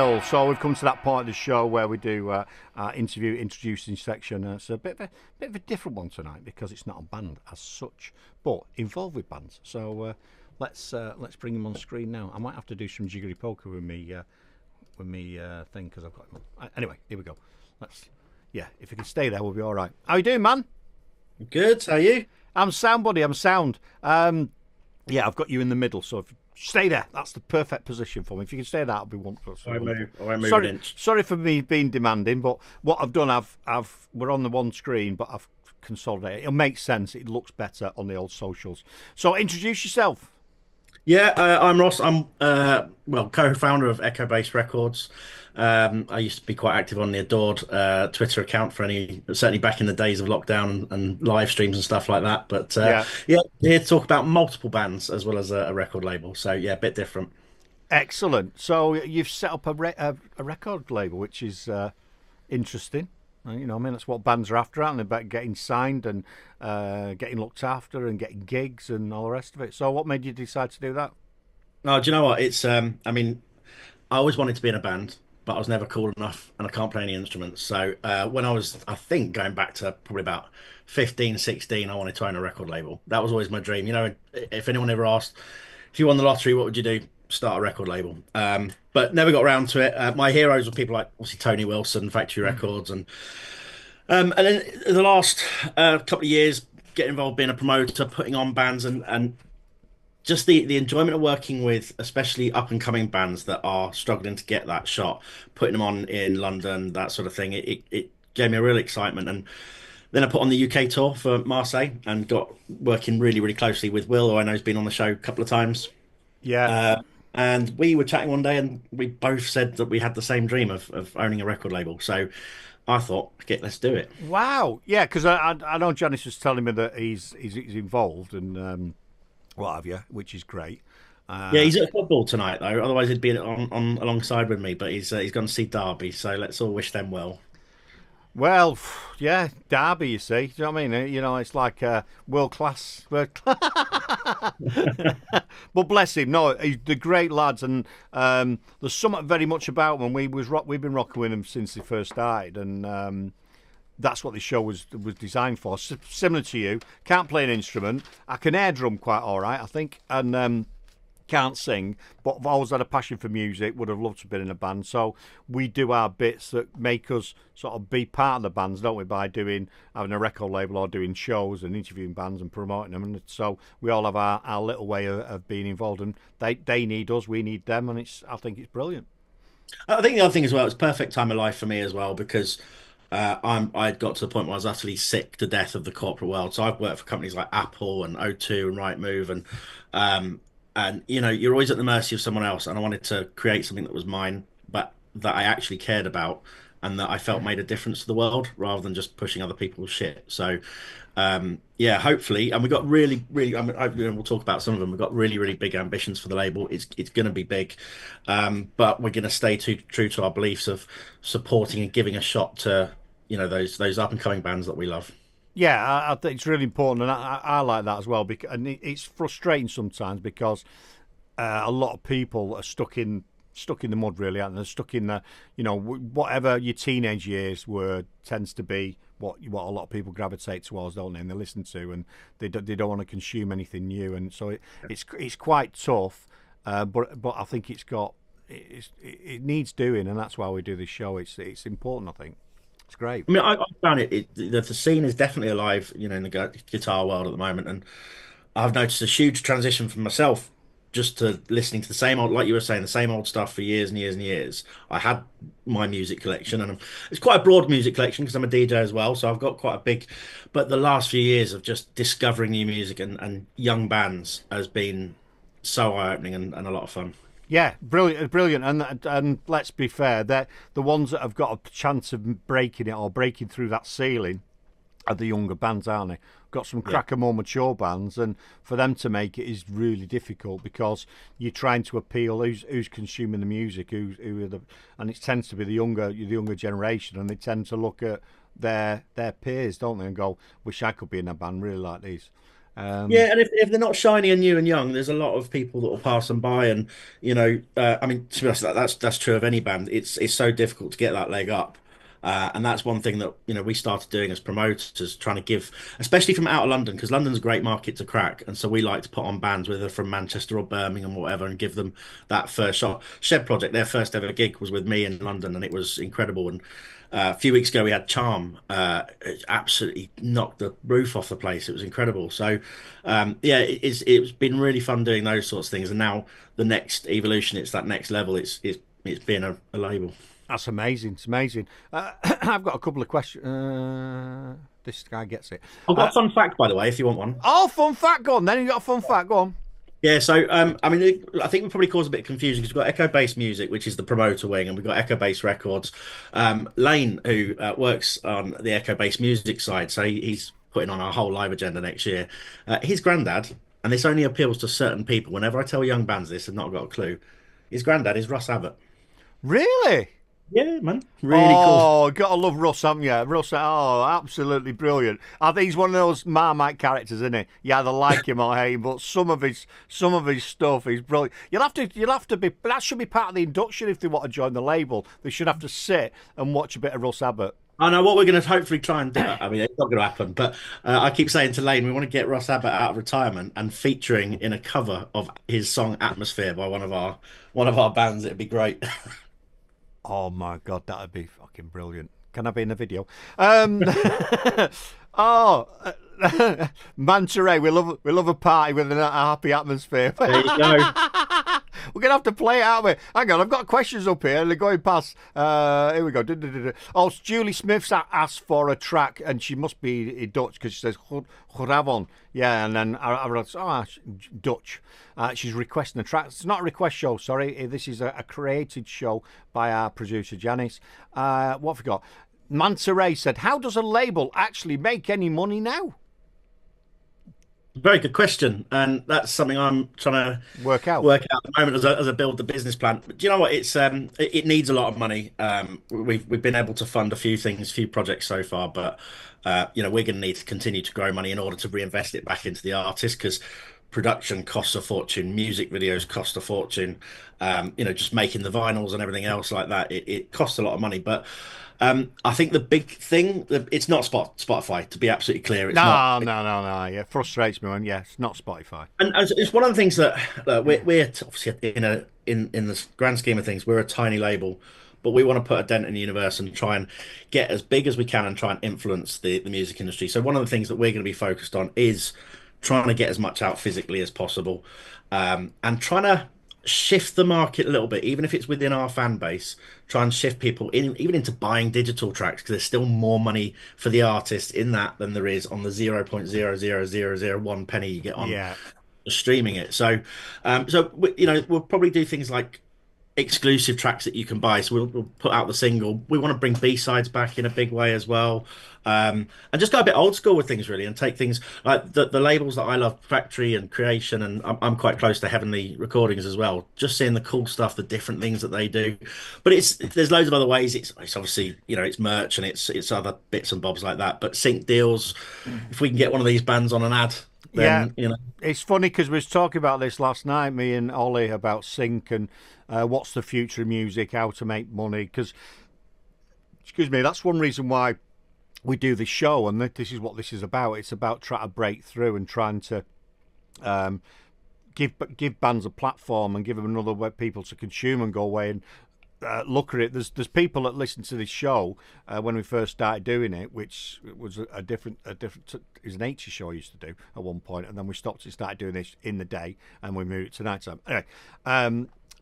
So we've come to that part of the show where we do our introducing section. It's a bit of a different one tonight because it's not a band as such, but involved with bands. So let's bring him on screen now. I might have to do some jiggery poker with me thing because I've got him on. Anyway, here we go. If you can stay there, we'll be all right. How you doing, man? Good. How are you? I'm sound, buddy. I'm sound. I've got you in the middle, so if stay there. That's the perfect position for me. If you can stay there, that'll be wonderful. I won't move sorry, an inch. sorry for me being demanding, but what I've done, we're on the one screen, but I've consolidated. It makes sense. It looks better on the old socials. So introduce yourself. Yeah, I'm Ross. I'm co-founder of Echo Base Records. I used to be quite active on the Adored Twitter account certainly back in the days of lockdown and live streams and stuff like that. But here to talk about multiple bands as well as a record label. So yeah, a bit different. Excellent. So you've set up a record label, which is interesting. That's what bands are after, aren't they? About getting signed and getting looked after and getting gigs and all the rest of it. So what made you decide to do that? Oh, do you know what? It's I always wanted to be in a band, but I was never cool enough and I can't play any instruments. So when I think going back to probably about 15, 16, I wanted to own a record label. That was always my dream. If anyone ever asked, if you won the lottery, what would you do? Start a record label. But never got around to it. My heroes were people like obviously Tony Wilson, Factory Records, and then in the last couple of years, get involved being a promoter, putting on bands, and just the enjoyment of working with, especially up and coming bands that are struggling to get that shot, putting them on in London, that sort of thing. It gave me a real excitement, and then I put on the UK tour for Marseille and got working really, really closely with Will, who I know has been on the show a couple of times. Yeah. And we were chatting one day, and we both said that we had the same dream of owning a record label. So I thought, okay, let's do it. Wow. Yeah, because I know Janice was telling me that he's involved and what have you, which is great. Yeah, he's at football tonight though. Otherwise, he'd be on alongside with me. But he's gone to see Derby, so let's all wish them well. Well, yeah, Derby, you see. Do you know what I mean? It's like world class. But bless him. No, they're great lads, and there's something very much about them. We've been rocking with them since they first started, and that's what the show was designed for. Similar to you, can't play an instrument. I can air drum quite all right, I think, and can't sing, but I've always had a passion for music, would have loved to have been in a band. So we do our bits that make us sort of be part of the bands, don't we, by having a record label or doing shows and interviewing bands and promoting them. And so we all have our little way of being involved, and they need us, we need them, and I think it's brilliant. I think the other thing as well, it's perfect time of life for me as well because I'd got to the point where I was utterly sick to death of the corporate world. So I've worked for companies like Apple and O2 and Rightmove and you're always at the mercy of someone else, and I wanted to create something that was mine but that I actually cared about and that I felt made a difference to the world rather than just pushing other people's shit. So hopefully, and we got really, really, we'll talk about some of them. We've got really, really big ambitions for the label. It's going to be big, but we're going to stay true to our beliefs of supporting and giving a shot to those up and coming bands that we love. Yeah, I think it's really important, and I like that as well. And it's frustrating sometimes because a lot of people are stuck in the mud, really, aren't they? They're stuck in whatever your teenage years were tends to be what a lot of people gravitate towards, don't they? And they listen to, and they don't want to consume anything new, and so it's quite tough. But I think it needs doing, and that's why we do this show. It's important, I think. It's great. I mean, I found the scene is definitely alive, in the guitar world at the moment, and I've noticed a huge transition from myself just to listening to the same old, like you were saying, the same old stuff for years and years and years. I had my music collection, and it's quite a broad music collection because I'm a DJ as well, so I've got quite a big. But the last few years of just discovering new music and young bands has been so eye-opening and a lot of fun. Yeah, brilliant, and let's be fair, they're the ones that have got a chance of breaking it or breaking through that ceiling are the younger bands, aren't they? Got some cracker, more mature bands, and for them to make it is really difficult because you're trying to appeal who's consuming the music, who are and it tends to be the younger generation, and they tend to look at their peers, don't they, and go, "Wish I could be in a band really like these." Yeah, and if they're not shiny and new and young, there's a lot of people that will pass them by, and I mean, to be honest, that's true of any band. It's so difficult to get that leg up, and that's one thing that we started doing as promoters, trying to give, especially from out of London, because London's a great market to crack, and so we like to put on bands whether from Manchester or Birmingham or whatever, and give them that first shot. Shed Project, their first ever gig was with me in London, and it was incredible. And a few weeks ago, we had Charm. It absolutely knocked the roof off the place. It was incredible. So, yeah, it's been really fun doing those sorts of things. And now the next evolution, it's that next level. It's being a label. That's amazing. It's amazing. I've got a couple of questions. This guy gets it. I've got a fun fact, by the way, if you want one. Oh, fun fact. Go on. Then you got a fun fact. Go on. Yeah, so I mean, I think we probably caused a bit of confusion because we've got Echo Bass Music, which is the promoter wing, and we've got Echo Bass Records. Lane, who works on the Echo Bass Music side, so he's putting on our whole live agenda next year. His granddad, and this only appeals to certain people. Whenever I tell young bands this, and not got a clue, his granddad is Russ Abbott. Really? Yeah, man, really cool. Oh, gotta love Russ, haven't you? Russ, oh, absolutely brilliant. I think he's one of those Marmite characters, isn't he? You either like him or hate him, but some of his stuff is brilliant. You'll have to be. That should be part of the induction if they want to join the label. They should have to sit and watch a bit of Russ Abbott. I know what we're going to hopefully try and do. I mean, it's not going to happen, but I keep saying to Lane, we want to get Russ Abbott out of retirement and featuring in a cover of his song "Atmosphere" by one of our bands. It'd be great. Oh my god, that'd be fucking brilliant. Can I be in the video? Oh, Manta Ray, we love a party with a happy atmosphere. There you go. We're gonna have to play it, aren't we? Hang on, I've got questions up here. They're going past. Here we go. Oh, Julie Smith's asked for a track, and she must be Dutch because she says Goravon. Yeah, and then I wrote, Dutch. She's requesting a track. It's not a request show, sorry. This is a created show by our producer Janice. What have we got? Manta Ray said, "How does a label actually make any money now?" Very good question, and that's something I'm trying to Work out. work out at the moment as I build the business plan. But do you know what? It needs a lot of money. We've been able to fund a few things, a few projects so far, but we're going to need to continue to grow money in order to reinvest it back into the artist because production costs a fortune, music videos cost a fortune. Just making the vinyls and everything else like that, it costs a lot of money, but. I think the big thing, it's not Spotify, to be absolutely clear. It's No, not. no, no, no. Yeah, frustrates me when it's not Spotify. And it's one of the things that we're obviously in the grand scheme of things, we're a tiny label, but we want to put a dent in the universe and try and get as big as we can and try and influence the music industry. So one of the things that we're going to be focused on is trying to get as much out physically as possible, and trying to shift the market a little bit, even if it's within our fan base. Try and shift people even into buying digital tracks because there's still more money for the artist in that than there is on the 0.00001 penny you get on Yeah. streaming it. We'll probably do things like exclusive tracks that you can buy. So we'll put out the single. We want to bring B-sides back in a big way as well. And just go a bit old school with things really and take things like the labels that I love, Factory and Creation, and I'm quite close to Heavenly Recordings as well. Just seeing the cool stuff, the different things that they do. But there's loads of other ways. It's obviously, it's merch and it's other bits and bobs like that. But sync deals, if we can get one of these bands on an ad, then It's funny because we was talking about this last night, me and Ollie, about sync and what's the future of music, how to make money. Because, excuse me, that's one reason why we do this show, and this is what this is about. It's about trying to break through and trying to give bands a platform and give them another way people to consume and go away and look at it. There's people that listen to this show when we first started doing it, which was a different is an 80 show I used to do at one point, and then we stopped and started doing this in the day, and we moved it to night time. Anyway,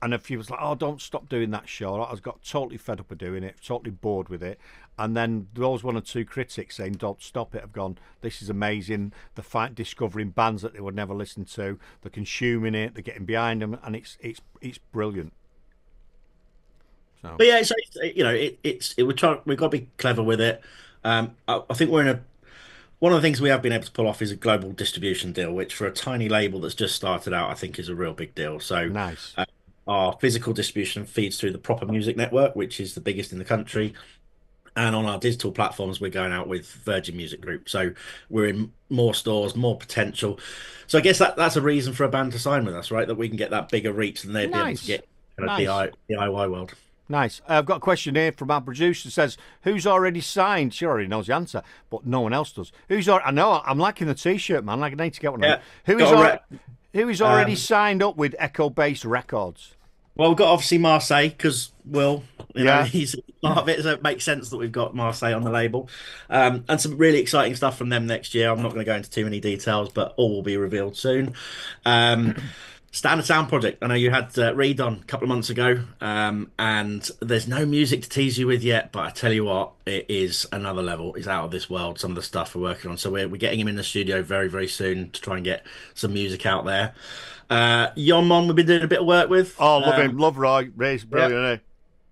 and a few was like, "Oh, don't stop doing that show." I was got totally fed up of doing it, totally bored with it. And then there was one or two critics saying, "Don't stop it." Have gone, "This is amazing." They're discovering bands that they would never listen to. They're consuming it. They're getting behind them, and it's brilliant. So But yeah, we've got to be clever with it. I think one of the things we have been able to pull off is a global distribution deal, which for a tiny label that's just started out, I think is a real big deal. So nice. our physical distribution feeds through the Proper Music Network, which is the biggest in the country. And on our digital platforms, we're going out with Virgin Music Group. So we're in more stores, more potential. So I guess that's a reason for a band to sign with us, right? That we can get that bigger reach than they'd be able to Nice, get kind of nice. DIY world. Nice. I've got a question here from our producer. Says, "Who's already signed?" She already knows the answer, but no one else does. I know. I'm liking the T-shirt, man. Like, I need to get one of them. Yeah, Who is got a al- rep. Who is already Um, signed up with Echo Base Records? well, we've got obviously Marseille because Yeah. he's part of it, so it makes sense that we've got Marseille on the label, and some really exciting stuff from them next year. I'm not going to go into too many details, but all will be revealed soon. Um, Standard Sound Project. I know you had Reed on a couple of months ago, and there's no music to tease you with yet, but I tell you what, it is another level. It's out of this world, some of the stuff we're working on. So we're getting him in the studio very, very soon to try and get some music out there. Yon Mon, we've been doing a bit of work with. Oh, love him. Love Roy. Ray's Yeah. brilliant,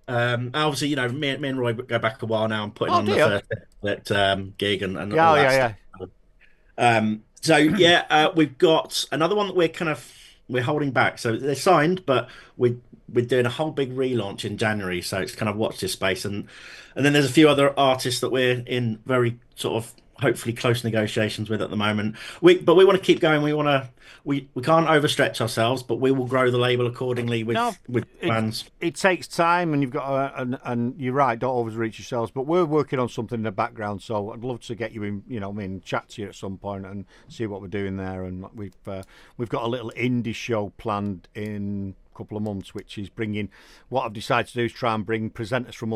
isn't he? Obviously, me and Roy go back a while now. I'm putting Oh, on the dear. first gig and Yeah, all oh, that yeah, stuff. yeah. So yeah, we've got another one that we're holding back. So they're signed, but we're doing a whole big relaunch in January. So it's kind of watch this space, and then there's a few other artists that we're in very sort of hopefully close negotiations with at the moment. But we want to keep going. We can't overstretch ourselves, but we will grow the label accordingly No, with it plans. it takes time, and you've got and you're right. Don't overreach yourselves. But we're working on something in the background, so I'd love to get you in. You know, what I mean, chat to you at some point and see what we're doing there. And we've got a little indie show planned in a couple of months, which is bringing. What I've decided to do is try and bring presenters from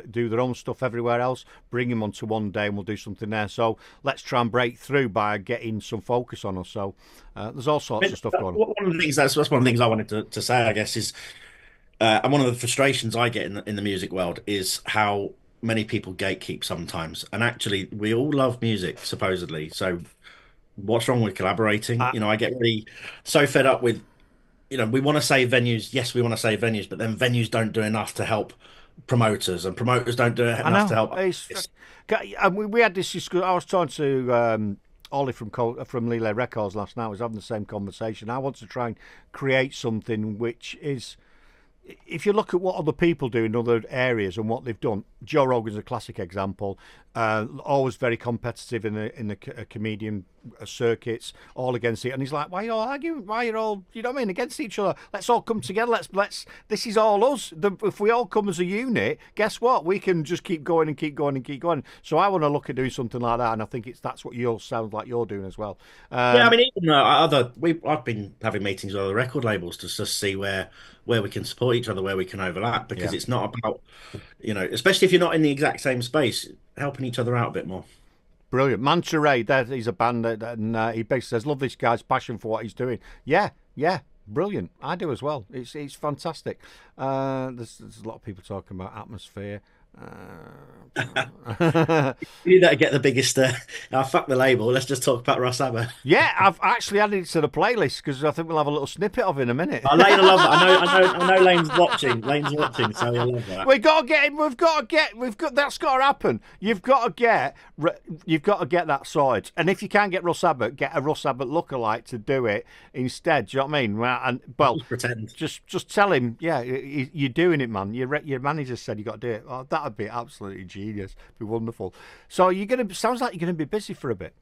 do their own stuff everywhere else, bring them onto one day, and we'll do something there. So let's try and break through by getting some focus on us. So there's all sorts of stuff going on. One of the things that's one of the things I wanted to say, I guess, is and one of the frustrations I get in the music world is how many people gatekeep sometimes. And actually, we all love music, supposedly. So what's wrong with collaborating? I, I get really so fed up with, we want to save venues. Yes, we want to save venues, but then venues don't do enough to help promoters, and promoters don't do I enough to know. help It's, artists. and we had this discussion. I was talking to Ollie from Lele Records last night. I was having the same conversation. I want to try and create something which is, if you look at what other people do in other areas and what they've done, Joe Rogan's a classic example. Always very competitive in the comedian circuits, all against it. And he's like, "Why are you all arguing? Why are you all, you know what I mean, against each other? Let's all come together. Let's. This is all us. If we all come as a unit, guess what? We can just keep going and keep going and keep going." So I want to look at doing something like that, and I think that's what you sound like you're doing as well. Yeah, I mean, even I've been having meetings with other record labels to just see where we can support each other, where we can overlap, because Yeah. it's not about, especially if you're not in the exact same space, helping each other out a bit more. Brilliant. Manta Ray, he's a band, and he basically says, "Love this guy's passion for what he's doing." Yeah, yeah, brilliant. I do as well. It's fantastic. There's a lot of people talking about atmosphere. You better get the biggest. Fuck the label. Let's just talk about Ross Abbott. Yeah, I've actually added it to the playlist because I think we'll have a little snippet of it in a minute. Oh, Lane, I love that. I know. Lane's watching. Lane's watching, so I love that. We got to get him. We've got. That's got to happen. You've got to get that sorted. And if you can't get Russ Abbott, get a Russ Abbott lookalike to do it instead. Do you know what I mean? Just pretend. Just tell him, yeah, you're doing it, man. Your manager said you got to do it. Oh, that'd be absolutely genius. Be wonderful. So sounds like you're gonna be busy for a bit.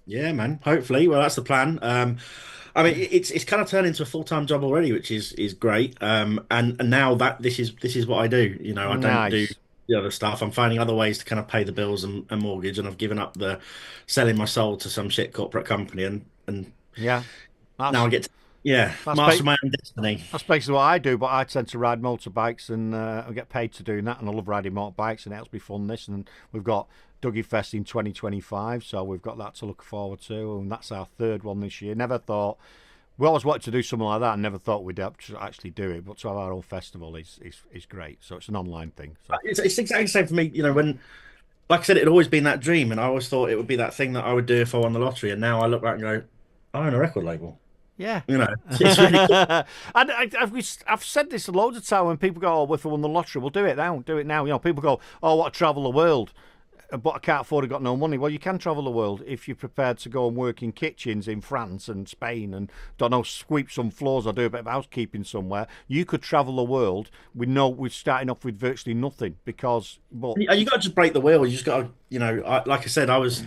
Yeah, man. Hopefully, well, that's the plan. I mean, it's kind of turned into a full-time job already, which is great. And now that this is what I do. I don't do Nice. the other stuff. I'm finding other ways to kind of pay the bills and mortgage, and I've given up the selling my soul to some shit corporate company, and Yeah. now I That's get to, yeah, that's master my own destiny. That's basically what I do, but I tend to ride motorbikes and I get paid to doing that, and I love riding motorbikes, and it helps me fund this. And we've got Dougie Fest in 2025, so we've got that to look forward to, and that's our third one this year. Never thought we always wanted to do something like that, and never thought we'd actually do it. But to have our own festival is great. So it's an online thing. So It's exactly the same for me. When, like I said, it had always been that dream, and I always thought it would be that thing that I would do if I won the lottery. And now I look back and go, I own a record label. yeah. It's really cool. And I've said this loads of times when people go, "Oh, if I won the lottery, we'll do it now. Do it now." People go, "Oh, what travel the world." but I can't afford. I got no money. Well, you can travel the world if you're prepared to go and work in kitchens in France and Spain and don't know, sweep some floors or do a bit of housekeeping somewhere. You could travel the world. We know we're starting off with virtually nothing because, but You got to just break the wheel. You just got to, like I said, I was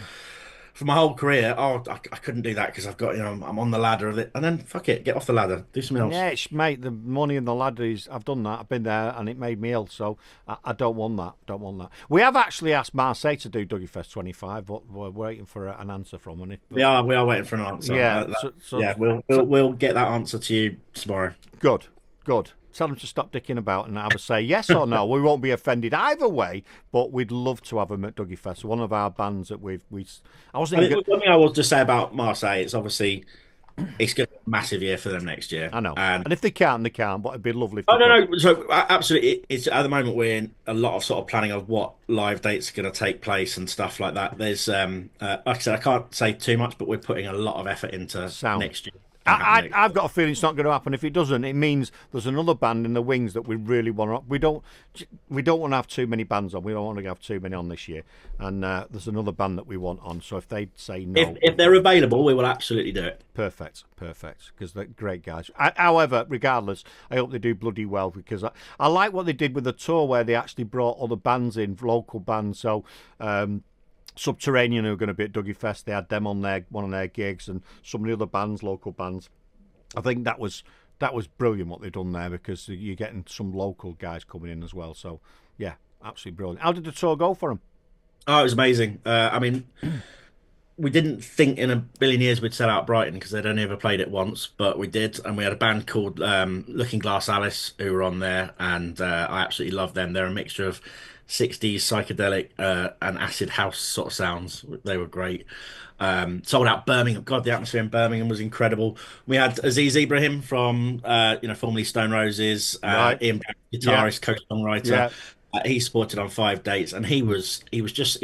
for my whole career. Oh, I couldn't do that because I've got, I'm on the ladder of it. And then fuck it, get off the ladder, do something else. yeah, mate, the money and the ladder is. I've done that. I've been there, and it made me ill. So I don't want that. Don't want that. We have actually asked Marseille to do Dougie Fest 25, but we're waiting for an answer from them. We are waiting for an answer. Yeah. Yeah, we'll get that answer to you tomorrow. Good. Good. Tell them to stop dicking about and have a say yes or no. We won't be offended either way, but we'd love to have them at Dougie Fest. One of our bands that I was thinking. One thing I will just say about Marseille, it's obviously it's going to be a massive year for them next year. I know. And And if they can't, they can't. But it'd be lovely if oh they could. no. So absolutely, it's at the moment we're in a lot of sort of planning of what live dates are going to take place and stuff like that. There's like I said, I can't say too much, but we're putting a lot of effort into Sound. next year. And happen next I've got a feeling it's not going to happen. If it doesn't, it means there's another band in the wings that we really want to. We don't want to have too many bands on. We don't want to have too many on this year. And there's another band that we want on. So if they say no, if they're available, we will absolutely do it. perfect, because they're great guys. However, regardless, I hope they do bloody well because I like what they did with the tour where they actually brought other bands in, local bands. So. Subterranean, who are going to be at Dougie Fest, they had them on one of their gigs, and some of the other bands, local bands. I think that was brilliant what they've done there because you're getting some local guys coming in as well. So yeah, absolutely brilliant. How did the tour go for them? Oh, it was amazing. I mean, we didn't think in a billion years we'd sell out Brighton because they'd only ever played it once, but we did, and we had a band called Looking Glass Alice who were on there, and I absolutely love them. They're a mixture of 60s psychedelic and acid house sort of sounds. They were great. Sold out Birmingham. God, the atmosphere in Birmingham was incredible. We had Aziz Ibrahim from formerly Stone Roses, Right. Ian Brown, Yeah. guitarist, co-songwriter. Yeah. He supported on 5 dates, and he was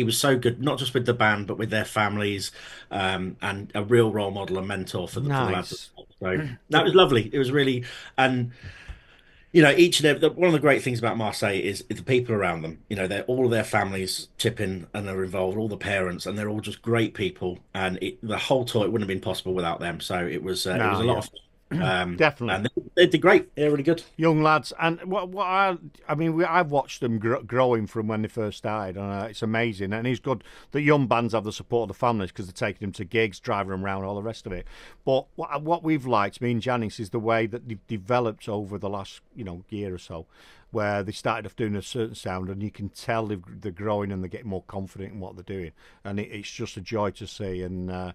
so good, not just with the band but with their families, and a real role model and mentor for the lads. Nice. So that was lovely. It was really, and each and every one of the great things about Marseille is the people around them. They're all of their families chip in and are involved, all the parents, and they're all just great people. And the whole tour it wouldn't have been possible without them. So it was a lot of fun. Definitely. And they did great. They're really good. Young lads, and I've watched them growing from when they first started, and it's amazing. And it's good that young bands have the support of the families because they're taking them to gigs, driving them around, all the rest of it. But what we've liked, me and Janice, is the way that they've developed over the last year or so, where they started off doing a certain sound, and you can tell they're growing and they're getting more confident in what they're doing, and it's just a joy to see. And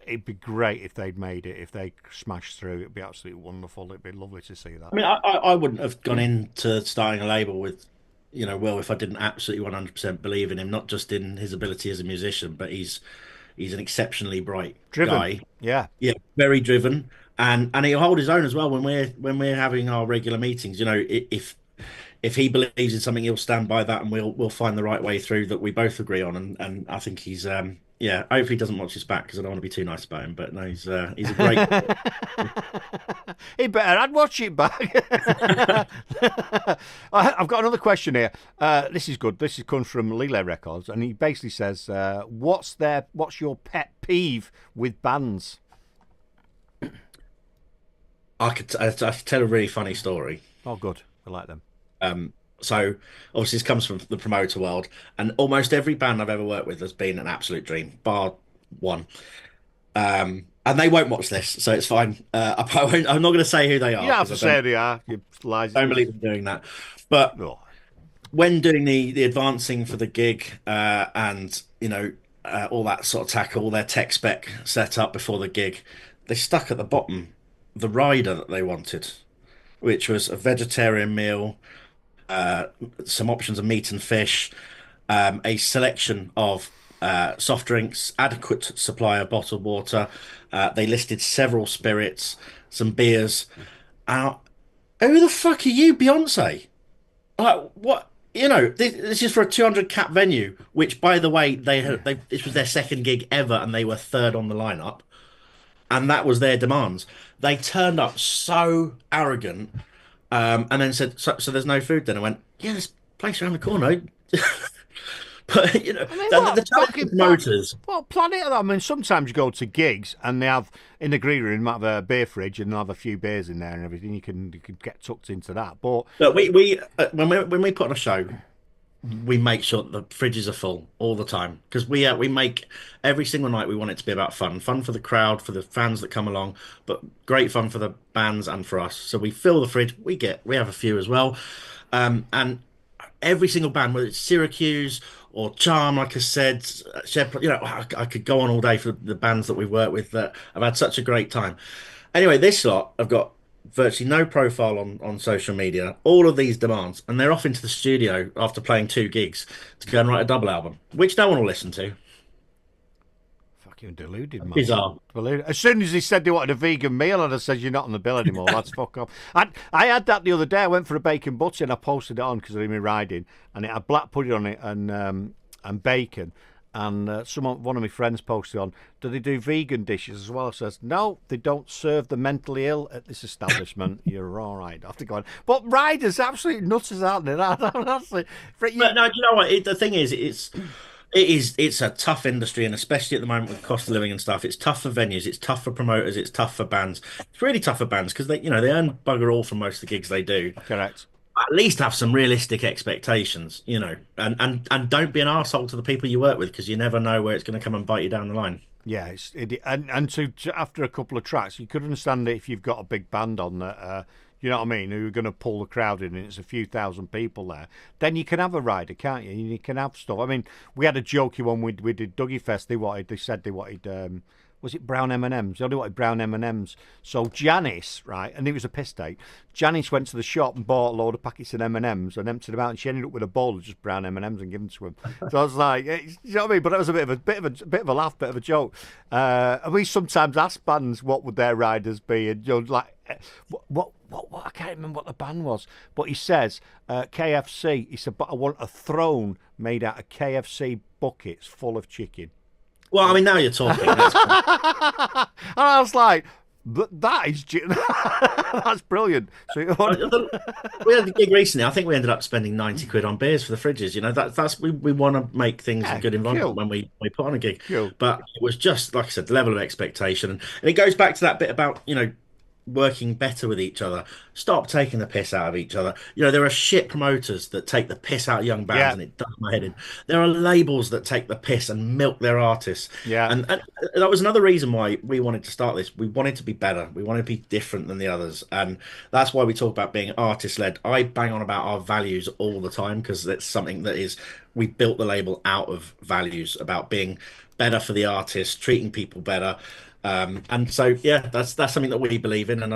it'd be great if they'd made it. If they smashed through, it'd be absolutely wonderful. It'd be lovely to see that. I mean, I wouldn't have gone into starting a label with, Will, if I didn't absolutely 100% believe in him, not just in his ability as a musician, but he's an exceptionally bright Driven. guy. Yeah. Yeah, very driven, and he'll hold his own as well when we're having our regular meetings. If he believes in something, he'll stand by that, and we'll find the right way through that we both agree on. And I think he's yeah. Hopefully, he doesn't watch this back because I don't want to be too nice about him. But no, he's a great. He better. I'd watch it back. I've got another question here. This is good. This comes from Lile Records, and he basically says, "What's your pet peeve with bands?" I could tell a really funny story. Oh, good. I like them. So obviously this comes from the promoter world, and almost every band I've ever worked with has been an absolute dream, bar one. And they won't watch this, so it's fine. I'm not going to say who they are. You don't have to say who they are. You lies. Don't believe in doing that. But Oh, when doing the advancing for the gig, and all that sort of tackle, all their tech spec set up before the gig, they stuck at the bottom the rider that they wanted, which was a vegetarian meal, some options of meat and fish, a selection of soft drinks, adequate supply of bottled water. They listed several spirits, some beers. Who the fuck are you, Beyonce? Like, what? This is for a 200 cap venue, which, by the way, this was their second gig ever, and they were third on the lineup, and that was their demands. They turned up so arrogant, and then said, "So there's no food?" Then I went, "Yeah, there's a place around the corner." But I mean, the what challenge fucking with promoters. what planet? I mean, sometimes you go to gigs and they have in the green room, might have a beer fridge and they'll have a few beers in there and everything. You can get tucked into that. But Look, we when we put on a show, we make sure that the fridges are full all the time because we make every single night we want it to be about fun for the crowd, for the fans that come along, but great fun for the bands and for us. So we fill the fridge. We have a few as well, and every single band, whether it's Syracuse or Charm, like I said, I could go on all day for the bands that we've worked with that have had such a great time. Anyway, this lot have got virtually no profile on social media, all of these demands, and they're off into the studio after playing 2 gigs to go and write a double album, which no one will listen to. fucking deluded, man. Bizarre. Deluded. As soon as he said they wanted a vegan meal, I'd have said you're not on the bill anymore. Let's fuck off. I had that the other day. I went for a bacon butty and I posted it on because of me riding, and it had black pudding on it and bacon. And one of my friends posted on, do they do vegan dishes as well? I says, no, they don't serve the mentally ill at this establishment. You're all right. I have to go on. But riders, absolutely nutters, aren't they? But no, do you know what? The thing is, it's a tough industry, and especially at the moment with cost of living and stuff, it's tough for venues, it's tough for promoters, it's tough for bands. It's really tough for bands because they earn bugger all from most of the gigs they do. Correct. At least have some realistic expectations, and don't be an arsehole to the people you work with because you never know where it's going to come and bite you down the line. Yeah, and to after a couple of tracks, you could understand it if you've got a big band on that. You know what I mean? Who are going to pull the crowd in, and it's a few thousand people there. Then you can have a rider, can't you? You can have stuff. I mean, we had a jokey one we did Dougie Fest. They said they wanted. Was it brown M&Ms? They only wanted brown M&Ms. So Janice, right, and it was a piss take. Janice went to the shop and bought a load of packets of M&Ms and emptied them out, and she ended up with a bowl of just brown M&Ms and given to him. So I was like, you know what I mean? But that was a bit of a laugh, bit of a joke. And we sometimes ask bands what would their riders be, and like, what I can't remember what the band was, but he says KFC. He said, but I want a throne made out of KFC buckets full of chicken. Well, I mean, now you're talking. And I was like, that is that's brilliant. So we had a gig recently. I think we ended up spending 90 quid on beers for the fridges. That's we want to make things a good environment cool. when we put on a gig. Cool. But it was just like I said, the level of expectation, and it goes back to that bit about working better with each other. Stop taking the piss out of each other. There are shit promoters that take the piss out of young bands, and it does my head in. There are labels that take the piss and milk their artists. Yeah. And that was another reason why we wanted to start this. We wanted to be better. We wanted to be different than the others. And that's why we talk about being artist-led. I bang on about our values all the time because it's something that is, we built the label out of values about being better for the artist, treating people better. And so, yeah, that's something that we believe in, and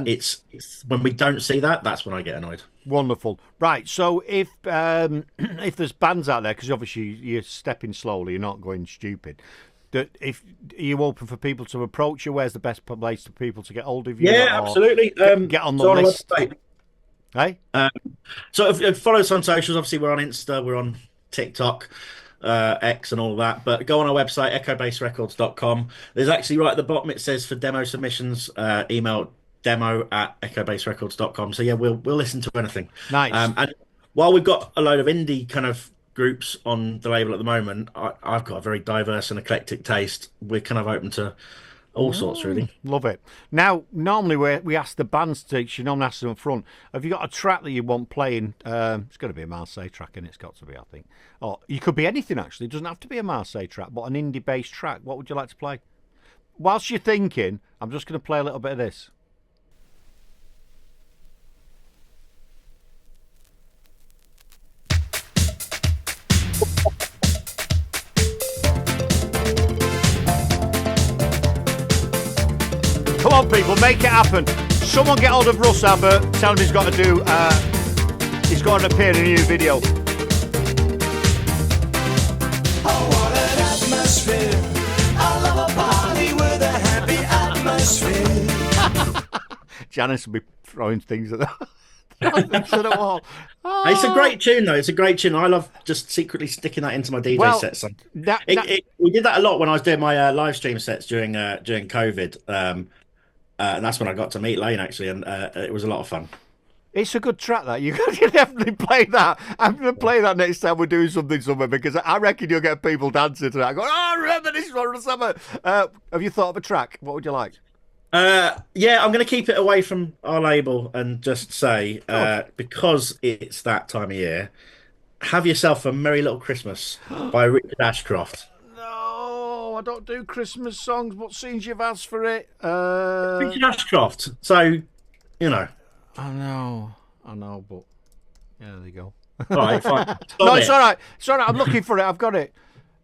it's when we don't see that, that's when I get annoyed. Wonderful, right? So if if there's bands out there, because obviously you're stepping slowly, you're not going stupid. That if are you open for people to approach you, where's the best place for people to get hold of you? Yeah, absolutely. Get on the list. Hey, so if follow us on socials, obviously we're on Insta, we're on TikTok. X and all that, but go on our website echobaserecords.com. There's actually right at the bottom it says for demo submissions, email demo@echobaserecords.com. So yeah, we'll listen to anything. Nice. And while we've got a load of indie kind of groups on the label at the moment, I've got a very diverse and eclectic taste. We're kind of open to all sorts, really. Love it. Now, normally we ask the bands to, you normally ask them up front, have you got a track that you want playing? It's got to be a Marseille track, and it's got to be, I think. Or it could be anything, actually. It doesn't have to be a Marseille track, but an indie-based track. What would you like to play? Whilst you're thinking, I'm just going to play a little bit of this. Come on, people, make it happen. Someone get hold of Russ Abbott. Tell him he's got to appear in a new video. Oh, what an atmosphere. I love a party with a happy atmosphere. Janice will be throwing things at the wall. Oh. It's a great tune, though. It's a great tune. I love just secretly sticking that into my DJ sets. We did that a lot when I was doing my live stream sets during COVID. And that's when I got to meet Lane, actually, and it was a lot of fun. It's a good track, that. You can definitely play that. I'm going to play that next time we're doing something somewhere, because I reckon you'll get people dancing to that. Going, oh, I remember this one from the summer. Have you thought of a track? What would you like? Yeah, I'm going to keep it away from our label and just say, because it's that time of year, have yourself a Merry Little Christmas by Richard Ashcroft. No, I don't do Christmas songs, but since you've asked for it... Richard Ashcroft. So, you know. I know, but... Yeah, there you go. All right, fine. No, it's all right. It's all right. I'm looking for it. I've got it.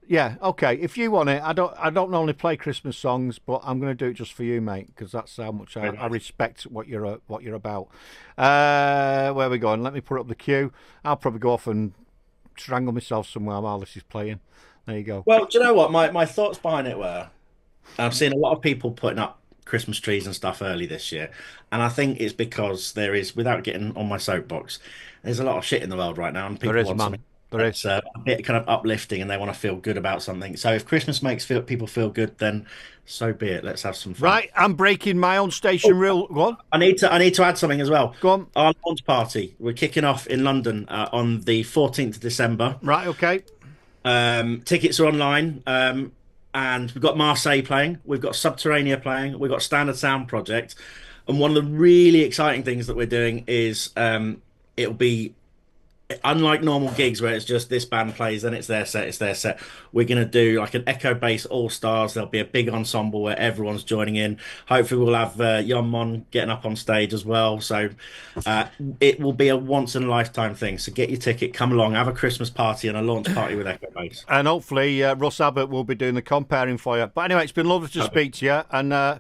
Yeah, okay. If you want it, I don't normally play Christmas songs, but I'm going to do it just for you, mate, because that's how much I respect what you're about. Where are we going? Let me put up the queue. I'll probably go off and strangle myself somewhere while this is playing. There you go. Well, do you know what? My thoughts behind it were, I've seen a lot of people putting up Christmas trees and stuff early this year, and I think it's because there is, without getting on my soapbox, there's a lot of shit in the world right now, and people want something. It's a bit kind of uplifting, and they want to feel good about something. So if Christmas makes people feel good, then so be it. Let's have some fun. Right, I'm breaking my own station rule. Go on. I need to add something as well. Go on. Our launch party. We're kicking off in London on the 14th of December. Right, okay. Tickets are online, and we've got Marseille playing. We've got Subterranea playing. We've got Standard Sound Project. And one of the really exciting things that we're doing is it'll be, unlike normal gigs where it's just this band plays, then it's their set. We're going to do like an Echo Bass All Stars. There'll be a big ensemble where everyone's joining in. Hopefully we'll have Yon Mon getting up on stage as well. So it will be a once in a lifetime thing. So get your ticket, come along, have a Christmas party and a launch party with Echo Bass. And hopefully Russ Abbott will be doing the comparing for you. But anyway, it's been lovely to speak to you. And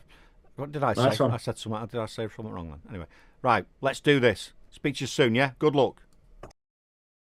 what did I say? I said something. Did I say something wrong then? Anyway, right, let's do this. Speak to you soon, yeah? Good luck.